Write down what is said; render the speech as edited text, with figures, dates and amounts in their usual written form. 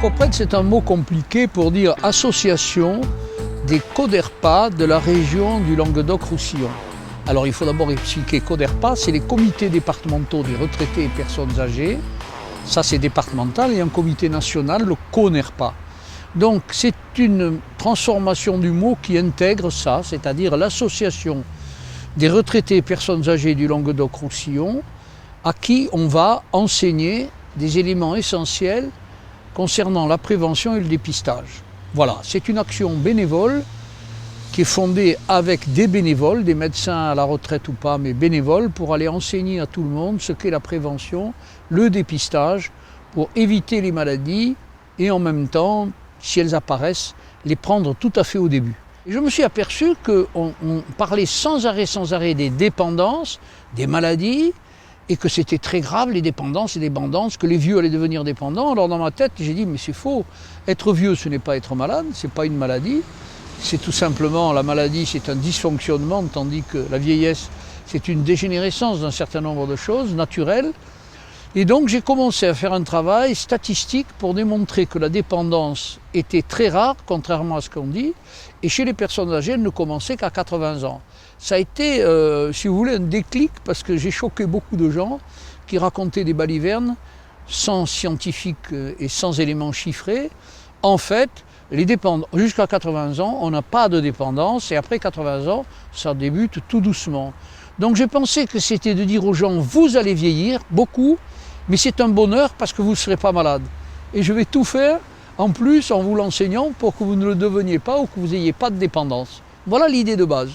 COPRED, c'est un mot compliqué pour dire association des CODERPA de la région du Languedoc-Roussillon. Alors il faut d'abord expliquer CODERPA, c'est les comités départementaux des retraités et personnes âgées. Ça c'est départemental, et un comité national, le CONERPA. Donc c'est une transformation du mot qui intègre ça, c'est-à-dire l'association des retraités et personnes âgées du Languedoc-Roussillon à qui on va enseigner des éléments essentiels concernant la prévention et le dépistage. Voilà, c'est une action bénévole qui est fondée avec des bénévoles, des médecins à la retraite ou pas, mais bénévoles, pour aller enseigner à tout le monde ce qu'est la prévention, le dépistage, pour éviter les maladies et en même temps, si elles apparaissent, les prendre tout à fait au début. Et je me suis aperçu qu'on parlait sans arrêt des dépendances, des maladies, et que c'était très grave, les dépendances et dépendances, que les vieux allaient devenir dépendants. Alors dans ma tête, j'ai dit, mais c'est faux. Être vieux, ce n'est pas être malade, ce n'est pas une maladie. C'est tout simplement, la maladie, c'est un dysfonctionnement, tandis que la vieillesse, c'est une dégénérescence d'un certain nombre de choses naturelles. Et donc j'ai commencé à faire un travail statistique pour démontrer que la dépendance était très rare, contrairement à ce qu'on dit, et chez les personnes âgées, elle ne commençait qu'à 80 ans. Ça a été, si vous voulez, un déclic, parce que j'ai choqué beaucoup de gens qui racontaient des balivernes sans scientifiques et sans éléments chiffrés. En fait, jusqu'à 80 ans, on n'a pas de dépendance, et après 80 ans, ça débute tout doucement. Donc j'ai pensé que c'était de dire aux gens, vous allez vieillir, beaucoup, mais c'est un bonheur parce que vous ne serez pas malade. Et je vais tout faire, en plus, en vous l'enseignant, pour que vous ne le deveniez pas ou que vous n'ayez pas de dépendance. Voilà l'idée de base.